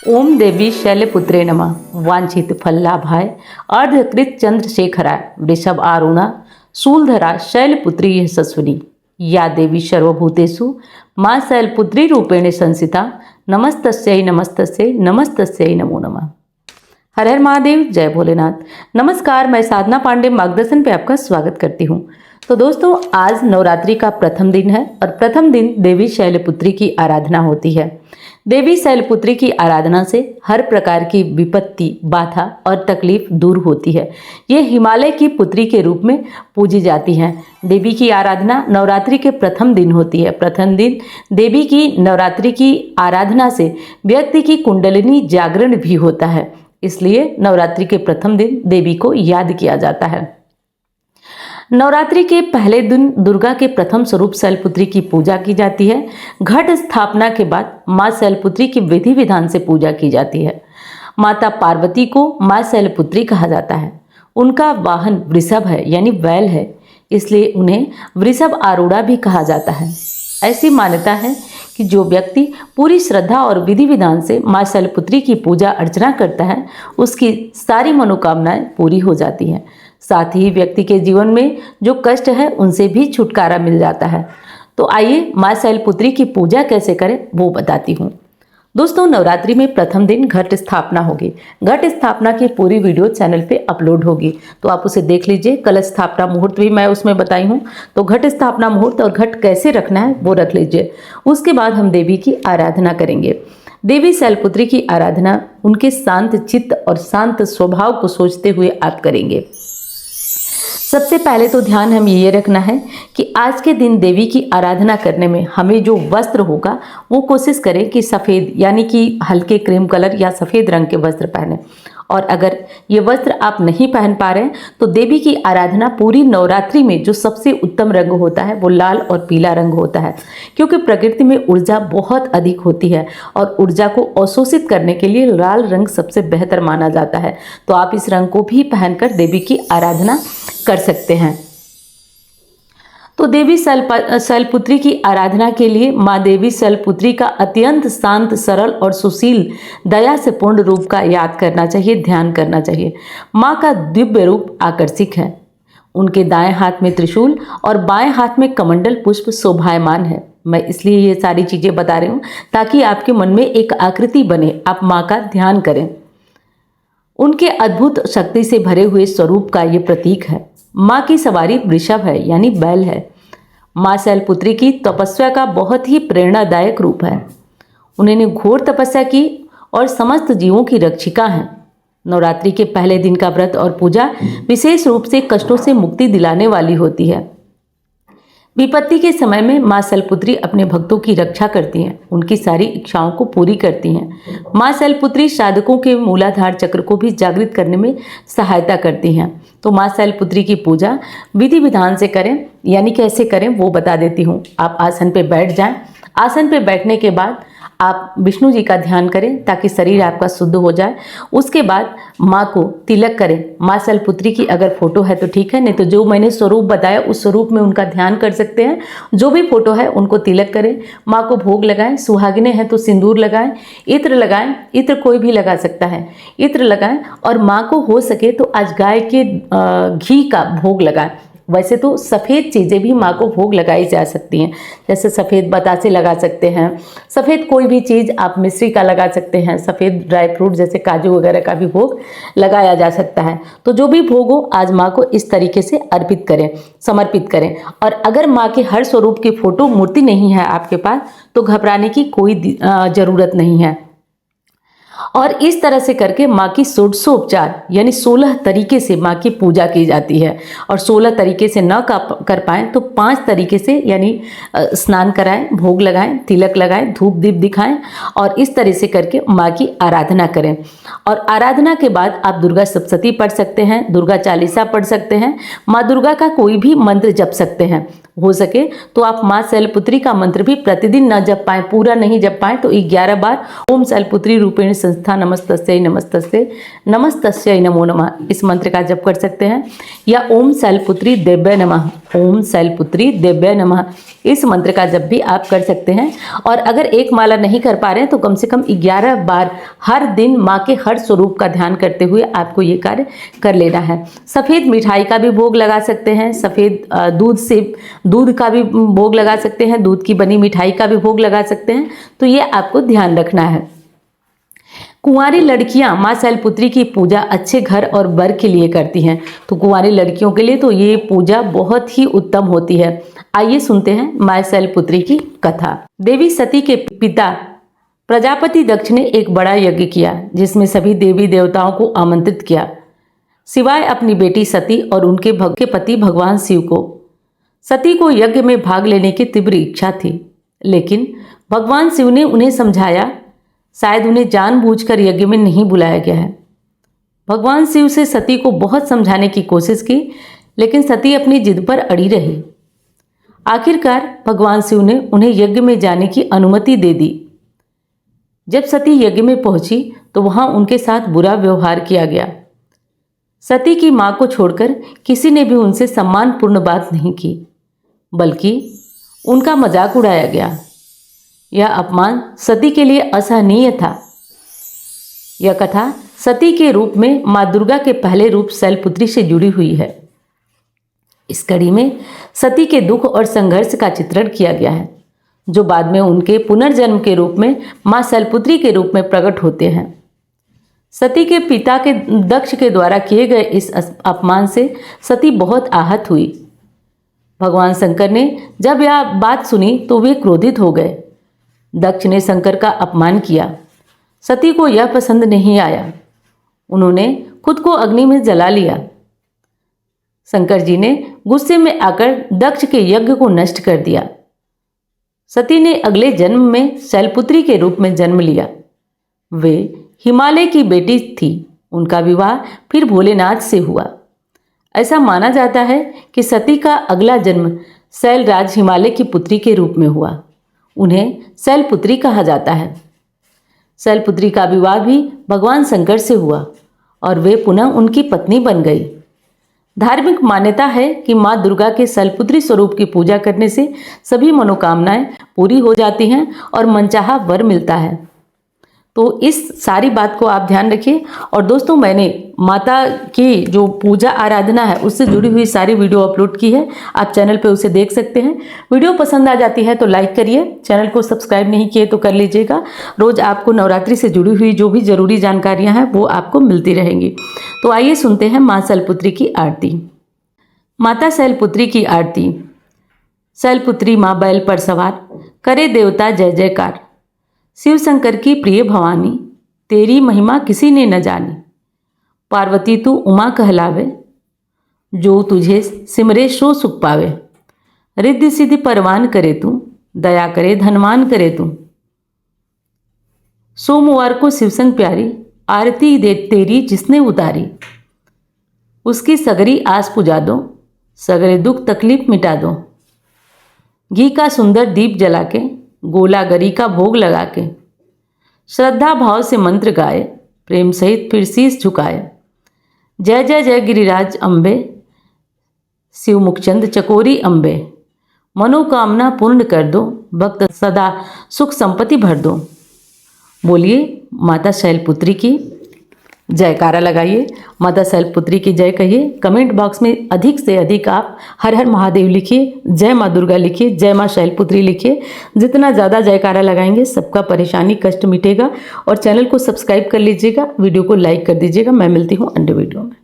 ओम देवी शैलपुत्रे नमः। वांछित फललाभाय अर्धकृत चंद्रशेखराय वृषभ आरुणा शूलधरा शैलपुत्री यशस्विनी। या देवी सर्वभूतेषु मां शैलपुत्री रूपेण संस्थिता। नमस्तस्यै नमस्तस्यै नमस्तस्यै नमो नमः। हर हर महादेव, जय भोलेनाथ। नमस्कार, मैं साधना पांडे मार्गदर्शन पे आपका स्वागत करती हूँ। तो दोस्तों, आज नवरात्रि का प्रथम दिन है और प्रथम दिन देवी शैलपुत्री की आराधना होती है। देवी शैलपुत्री की आराधना से हर प्रकार की विपत्ति, बाधा और तकलीफ दूर होती है। ये हिमालय की पुत्री के रूप में पूजी जाती हैं। देवी की आराधना नवरात्रि के प्रथम दिन होती है। प्रथम दिन देवी की नवरात्रि की आराधना से व्यक्ति की कुंडलिनी जागरण भी होता है, इसलिए नवरात्रि के प्रथम दिन देवी को याद किया जाता है। नवरात्रि के पहले दिन दुर्गा के प्रथम स्वरूप शैलपुत्री की पूजा की जाती है। घट स्थापना के बाद मां शैलपुत्री की विधि विधान से पूजा की जाती है। माता पार्वती को मां शैलपुत्री कहा जाता है। उनका वाहन वृषभ है, यानी बैल है, इसलिए उन्हें वृषभ आरूढ़ा भी कहा जाता है। ऐसी मान्यता है कि जो व्यक्ति पूरी श्रद्धा और विधि विधान से मां शैलपुत्री की पूजा अर्चना करता है, उसकी सारी मनोकामनाएं पूरी हो जाती हैं। साथ ही व्यक्ति के जीवन में जो कष्ट है उनसे भी छुटकारा मिल जाता है। तो आइए मां शैलपुत्री की पूजा कैसे करें वो बताती हूँ। दोस्तों, नवरात्रि में प्रथम दिन घट स्थापना होगी। घट स्थापना की पूरी वीडियो चैनल पे अपलोड होगी, तो आप उसे देख लीजिए। कलश स्थापना मुहूर्त भी मैं उसमें बताई हूँ, तो घट स्थापना मुहूर्त और घट कैसे रखना है वो रख लीजिए। उसके बाद हम देवी की आराधना करेंगे। देवी शैलपुत्री की आराधना उनके शांत चित्त और शांत स्वभाव को सोचते हुए आप करेंगे। सबसे पहले तो ध्यान हमें ये रखना है कि आज के दिन देवी की आराधना करने में हमें जो वस्त्र होगा वो कोशिश करें कि सफ़ेद, यानी कि हल्के क्रीम कलर या सफ़ेद रंग के वस्त्र पहने। और अगर ये वस्त्र आप नहीं पहन पा रहे हैं तो देवी की आराधना पूरी नवरात्रि में जो सबसे उत्तम रंग होता है वो लाल और पीला रंग होता है, क्योंकि प्रकृति में ऊर्जा बहुत अधिक होती है और ऊर्जा को अवशोषित करने के लिए लाल रंग सबसे बेहतर माना जाता है। तो आप इस रंग को भी पहनकर देवी की आराधना कर सकते हैं। तो देवी शैलपुत्री की आराधना के लिए माँ देवी शैलपुत्री का अत्यंत शांत, सरल और सुशील, दया से पूर्ण रूप का याद करना चाहिए, ध्यान करना चाहिए। माँ का दिव्य रूप आकर्षक है। उनके दाएं हाथ में त्रिशूल और बाएं हाथ में कमंडल पुष्प शोभायमान है। मैं इसलिए ये सारी चीज़ें बता रही हूँ ताकि आपके मन में एक आकृति बने, आप माँ का ध्यान करें। उनके अद्भुत शक्ति से भरे हुए स्वरूप का ये प्रतीक है। माँ की सवारी वृषभ है, यानी बैल है। माँ शैलपुत्री की तपस्या का बहुत ही प्रेरणादायक रूप है। उन्होंने घोर तपस्या की और समस्त जीवों की रक्षिका हैं। नवरात्रि के पहले दिन का व्रत और पूजा विशेष रूप से कष्टों से मुक्ति दिलाने वाली होती है। विपत्ति के समय में माँ शैलपुत्री अपने भक्तों की रक्षा करती हैं, उनकी सारी इच्छाओं को पूरी करती हैं। माँ शैलपुत्री साधकों के मूलाधार चक्र को भी जागृत करने में सहायता करती हैं। तो माँ शैलपुत्री की पूजा विधि विधान से करें, यानी कैसे करें वो बता देती हूँ। आप आसन पे बैठ जाएं। आसन पे बैठने के बाद आप विष्णु जी का ध्यान करें ताकि शरीर आपका शुद्ध हो जाए। उसके बाद माँ को तिलक करें। माँ शैलपुत्री की अगर फोटो है तो ठीक है, नहीं तो जो मैंने स्वरूप बताया उस स्वरूप में उनका ध्यान कर सकते हैं। जो भी फोटो है उनको तिलक करें। माँ को भोग लगाएं। सुहागिनें हैं तो सिंदूर लगाएं, इत्र लगाएं। इत्र कोई भी लगा सकता है, इत्र लगाएं। और माँ को हो सके तो आज गाय के घी का भोग लगाएं। वैसे तो सफ़ेद चीज़ें भी माँ को भोग लगाई जा सकती हैं, जैसे सफ़ेद बतासे लगा सकते हैं, सफ़ेद कोई भी चीज़ आप मिश्री का लगा सकते हैं, सफ़ेद ड्राई फ्रूट जैसे काजू वगैरह का भी भोग लगाया जा सकता है। तो जो भी भोग हो आज माँ को इस तरीके से अर्पित करें, समर्पित करें। और अगर माँ के हर स्वरूप की फ़ोटो मूर्ति नहीं है आपके पास तो घबराने की कोई ज़रूरत नहीं है। और इस तरह से करके माँ की षोडशोपचार यानी 16 तरीके से माँ की पूजा की जाती है। और 16 तरीके से न कर पाएँ तो 5 तरीके से, यानी स्नान कराएं, भोग लगाएं, तिलक लगाएं, धूप दीप दिखाएं और इस तरह से करके माँ की आराधना करें। और आराधना के बाद आप दुर्गा सप्तशती पढ़ सकते हैं, दुर्गा चालीसा पढ़ सकते हैं, माँ दुर्गा का कोई भी मंत्र जप सकते हैं। हो सके तो आप माँ शैलपुत्री का मंत्र भी प्रतिदिन न जप पाएँ, पूरा नहीं जप पाएँ तो 11 बार ओम शैलपुत्री रूपेण संस्था नमस्तस्यै नमस्तस्यै नमस्तस्यै नमो नमः इस मंत्र का जप कर सकते हैं, या ओम शैलपुत्री देव्यै नमः, ओम शैलपुत्री देव्यै नमः इस मंत्र का जप भी आप कर सकते हैं। और अगर एक माला नहीं कर पा रहे हैं तो कम से कम 11 बार हर दिन माँ के हर स्वरूप का ध्यान करते हुए आपको ये कार्य कर लेना है। सफ़ेद मिठाई का भी भोग लगा सकते हैं, सफ़ेद दूध का भी भोग लगा सकते हैं, दूध की बनी मिठाई का भी भोग लगा सकते हैं। तो ये आपको ध्यान रखना है। कुंवारी लड़कियां माँ शैलपुत्री की पूजा अच्छे घर और वर के लिए करती हैं, तो कुंवारी लड़कियों के लिए तो ये पूजा बहुत ही उत्तम होती है। आइए सुनते हैं माँ शैलपुत्री की कथा। देवी सती के पिता प्रजापति दक्ष ने एक बड़ा यज्ञ किया जिसमें सभी देवी देवताओं को आमंत्रित किया, सिवाय अपनी बेटी सती और उनके पति भगवान शिव को। सती को यज्ञ में भाग लेने की तीव्र इच्छा थी, लेकिन भगवान शिव ने उन्हें समझाया, शायद उन्हें जानबूझकर यज्ञ में नहीं बुलाया गया है। भगवान शिव से सती को बहुत समझाने की कोशिश की, लेकिन सती अपनी जिद पर अड़ी रही। आखिरकार भगवान शिव ने उन्हें यज्ञ में जाने की अनुमति दे दी। जब सती यज्ञ में पहुंची तो वहां उनके साथ बुरा व्यवहार किया गया। सती की मां को छोड़कर किसी ने भी उनसे सम्मानपूर्ण बात नहीं की, बल्कि उनका मजाक उड़ाया गया। यह अपमान सती के लिए असहनीय था। यह कथा सती के रूप में माँ दुर्गा के पहले रूप शैलपुत्री से जुड़ी हुई है। इस कड़ी में सती के दुख और संघर्ष का चित्रण किया गया है, जो बाद में उनके पुनर्जन्म के रूप में माँ शैलपुत्री के रूप में प्रकट होते हैं। सती के पिता के दक्ष के द्वारा किए गए इस अपमान से सती बहुत आहत हुई। भगवान शंकर ने जब यह बात सुनी तो वे क्रोधित हो गए। दक्ष ने शंकर का अपमान किया। सती को यह पसंद नहीं आया। उन्होंने खुद को अग्नि में जला लिया। शंकर जी ने गुस्से में आकर दक्ष के यज्ञ को नष्ट कर दिया। सती ने अगले जन्म में शैलपुत्री के रूप में जन्म लिया। वे हिमालय की बेटी थी। उनका विवाह फिर भोलेनाथ से हुआ। ऐसा माना जाता है कि सती का अगला जन्म शैलराज हिमालय की पुत्री के रूप में हुआ। उन्हें शैलपुत्री कहा जाता है। शैलपुत्री का विवाह भी भगवान शंकर से हुआ और वे पुनः उनकी पत्नी बन गई। धार्मिक मान्यता है कि माँ दुर्गा के शैलपुत्री स्वरूप की पूजा करने से सभी मनोकामनाएं पूरी हो जाती हैं और मनचाहा वर मिलता है। तो इस सारी बात को आप ध्यान रखिए। और दोस्तों, मैंने माता की जो पूजा आराधना है उससे जुड़ी हुई सारी वीडियो अपलोड की है, आप चैनल पे उसे देख सकते हैं। वीडियो पसंद आ जाती है तो लाइक करिए, चैनल को सब्सक्राइब नहीं किए तो कर लीजिएगा। रोज़ आपको नवरात्रि से जुड़ी हुई जो भी ज़रूरी जानकारियाँ हैं वो आपको मिलती रहेंगी। तो आइए सुनते हैं माँ शैलपुत्री की आरती। माता शैलपुत्री की आरती। शैलपुत्री माँ बैल पर सवार, करे देवता जय जयकार। शिव शंकर की प्रिय भवानी, तेरी महिमा किसी ने न जानी। पार्वती तू उमा कहलावे, जो तुझे सिमरे सो सुख पावे। रिद्धि सिद्धि परवान करे तू, दया करे धनवान करे तू। सोमवार को शिवसंग प्यारी, आरती दे तेरी जिसने उतारी। उसकी सगरी आस पुजा दो, सगरे दुख तकलीफ मिटा दो। घी का सुंदर दीप जला के, गोला गरी का भोग लगा के, श्रद्धा भाव से मंत्र गाए, प्रेम सहित फिर शीश झुकाए। जय जय जय गिरिराज अम्बे, शिव मुखचंद चकोरी अम्बे। मनोकामना पूर्ण कर दो, भक्त सदा सुख संपत्ति भर दो। बोलिए माता शैलपुत्री की जयकारा लगाइए, माता शैलपुत्री की जय कहिए। कमेंट बॉक्स में अधिक से अधिक आप हर हर महादेव लिखिए, जय माँ दुर्गा लिखिए, जय माँ शैलपुत्री लिखिए। जितना ज़्यादा जयकारा लगाएंगे सबका परेशानी कष्ट मिटेगा। और चैनल को सब्सक्राइब कर लीजिएगा, वीडियो को लाइक कर दीजिएगा। मैं मिलती हूँ अन्य वीडियो में।